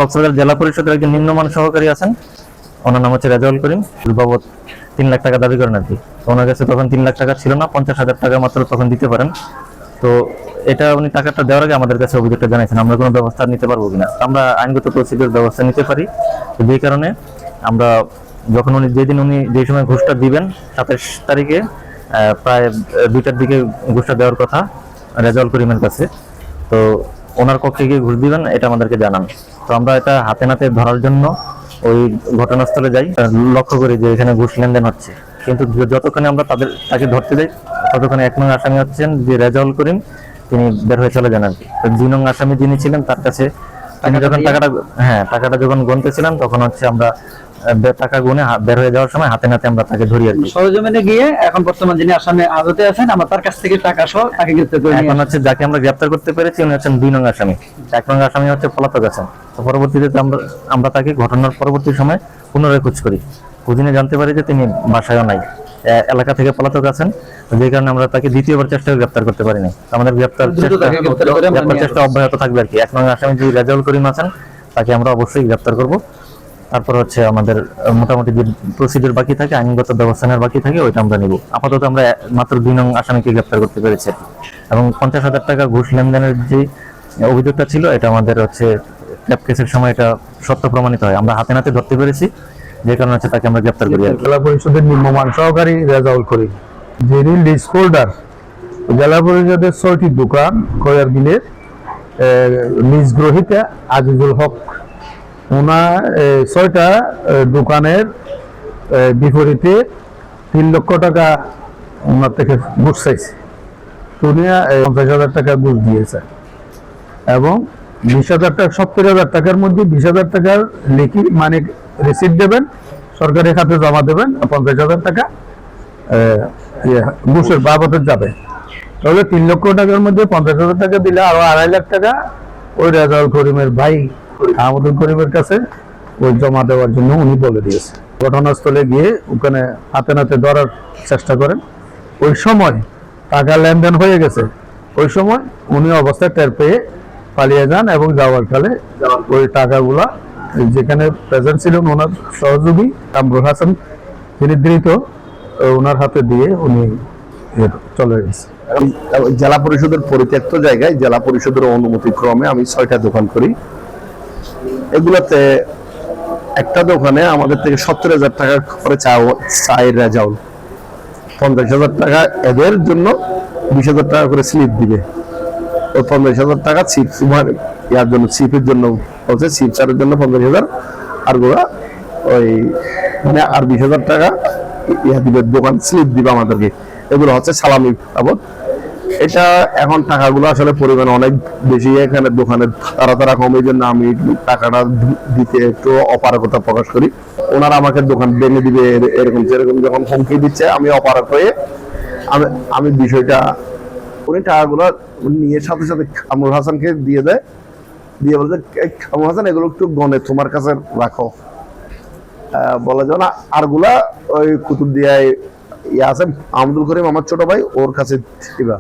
কক্সবাজার জেলা পরিষদের একজন নিম্নমান সহকারী আছেন, ওনার নাম হচ্ছে রেজাউল করিম। বাবদ 3 লাখ টাকা দাবি করেন আর কি। ওনার কাছে তখন 3 লাখ টাকা ছিল না, 50,000 টাকা মাত্র তখন দিতে পারেন। তো এটা উনি টাকাটা দেওয়ার আগে আমাদের কাছে অভিযোগটা জানাইছেন আমরা কোনো ব্যবস্থা নিতে পারবো কিনা। আমরা আইনগত প্রসিডিউর ব্যবস্থা নিতে পারি। যে কারণে আমরা যখন উনি যে সময় ঘুষটা দিবেন 27 তারিখে প্রায় 2টার দিকে ঘুষটা দেওয়ার কথা রেজাউল করিমের কাছে, তো ওনার কক্ষে গিয়ে ঘুষ দিবেন এটা আমাদেরকে জানান। তো আমরা এটা হাতে নাতে ধরার জন্য ওই ঘটনাস্থলে যাই, লক্ষ্য করি যে এখানে ঘুষ লেনদেন হচ্ছে। কিন্তু যতক্ষণে আমরা তাকে ধরতে যাই ততক্ষণে 1 নং আসামি হচ্ছেন যে রেজাউল করিম, তিনি বের হয়ে চলে যান আর কি। তো 2 নং আসামি যিনি ছিলেন তার কাছে তিনি যখন টাকাটা যখন গুনতেছিলেন তখন হচ্ছে আমরা টাকা গুনে বের হয়ে যাওয়ার সময় হাতে নাতে আমরা তাকে ধরি আর কি। সরজমিনে গিয়ে এখন বর্তমান যিনি আসামি হাজতে আছেন আমরা তার কাছ থেকে টাকা সহ তাকে গ্রেফতার করে এখন হচ্ছে যাকে আমরা গ্রেফতার করতে পেরেছি উনি হচ্ছেন 2 নং আসামি। 1 নং আসামি হচ্ছে পলাতক আছেন। তো পরবর্তীতে আমরা তাকে ঘটনার পরবর্তী সময় পুনরায় খোঁজ করি, খুঁজে জানতে পারি যে তিনি বাসায়ও নাই, এলাকা থেকে পলাতক আছেন। যে কারণে আমরা তাকে দ্বিতীয়বার চেষ্টা গ্রেফতার করতে পারি নাই। আমাদের গ্রেফতার চেষ্টা অব্যাহত থাকবে আর কি। 1 নং আসামি যে রেজাউল করিম আছেন তাকে আমরা অবশ্যই গ্রেফতার করব। তারপর হচ্ছে আমাদের মোটামুটি যে প্রসিডিউর বাকি থাকে, আইনগত ব্যবস্থা নেওয়ার বাকি থাকে, ওইটা আমরা নিব। আপাতত আমরা মাত্র 2 নং আসামিকে গ্রেফতার করতে পেরেছি এবং 50,000 টাকা ঘুষ লেনদেনের যে অভিযোগটা ছিল এটা আমাদের হচ্ছে ক্যাপ কেসের সময় এটা সত্য প্রমাণিত হয়। আমরা হাতে নাতে ধরতে পেরেছি, যে কারণে হচ্ছে তাকে আমরা গ্রেফতার করি। জেলা পরিষদের নিম্নমান সহকারী রেজাউল করিম, যিনি লিজ হোল্ডার। জেলা পরিষদের 6টি দোকান কয়ার বিলের লিজ গ্রহীতা আজিজুল হক, ওনার 6টা দোকানের বিপরীতে 3 লক্ষ টাকা ওনার থেকে ঘুষ চাইছে। উনি 50,000 টাকা ঘুষ দিয়েছে এবং 20,000 টাকা 70,000 টাকার মধ্যে 20,000 টাকার লিখি মানে রিসিপ্ট দেবেন, সরকারি খাতে জমা দেবেন, 50,000 টাকা ঘুষের বাবদে যাবে। তাহলে 3 লক্ষ টাকার মধ্যে 50,000 টাকা দিলে আরো 2.5 লাখ টাকা ওই রেজাউল করিমের ভাই আহমদুল করিমের কাছে ওই জমা দেওয়ার জন্য উনি বলে দিয়েছে। ঘটনাস্থলে গিয়ে ওখানে হাতে নাতে ধরার চেষ্টা করেন। ওই সময় টাকা লেনদেন হয়ে গেছে, ওই সময় উনি অবস্থায় টের পেয়ে পালিয়ে যান এবং যাওয়ার কালে ওই টাকাগুলা যেখানে প্রেজেন্ট ছিলেন ওনার সহযোগী কামরুল হাসান, তিনি দ্রুত ওনার হাতে দিয়ে উনি চলে গেছে। জেলা পরিষদের পরিত্যক্ত জায়গায় জেলা পরিষদের অনুমতি ক্রমে আমি 6টা দোকান করি। এগুলোতে একটা দোকানে আমাদের থেকে 70,000 টাকা করে চাই রেজাউল, 50,000 টাকা এদের জন্য 20,000 টাকা করে স্লিপ দিবে। ওই 50,000 টাকা ইয়ার জন্য সিপের জন্য বলছে, সিপ চারের জন্য 50,000 আর গোড়া ওই মানে আর 20,000 টাকা ইয়া দিবে, দোকান স্লিপ দিবে আমাদেরকে। এগুলো হচ্ছে সালামি বাবদ। এটা এখন টাকাগুলো আসলে পরিমাণ অনেক বেশি, এখানে দোকানের তারা কম, এই জন্য আমি টাকাটা দিতে একটু অপারগতা প্রকাশ করি। ওনারা আমাকে দোকান ভেঙে দিবে এরকম সেরকম যখন হুমকি দিচ্ছে আমি অপারগ হয়ে আমি বিষয়টা উনি টাকাগুলো নিয়ে সাথে সাথে কামরুল হাসানকে দিয়ে দেয়, দিয়ে বলছে কামরুল হাসান এগুলো একটু গনে তোমার কাছে রাখো, বলা যায় না। আরগুলা ওই কুতুব দিয়ায় ইয়ে আছে আহমদুল করিম আমার ছোট ভাই, ওর কাছে দিবা।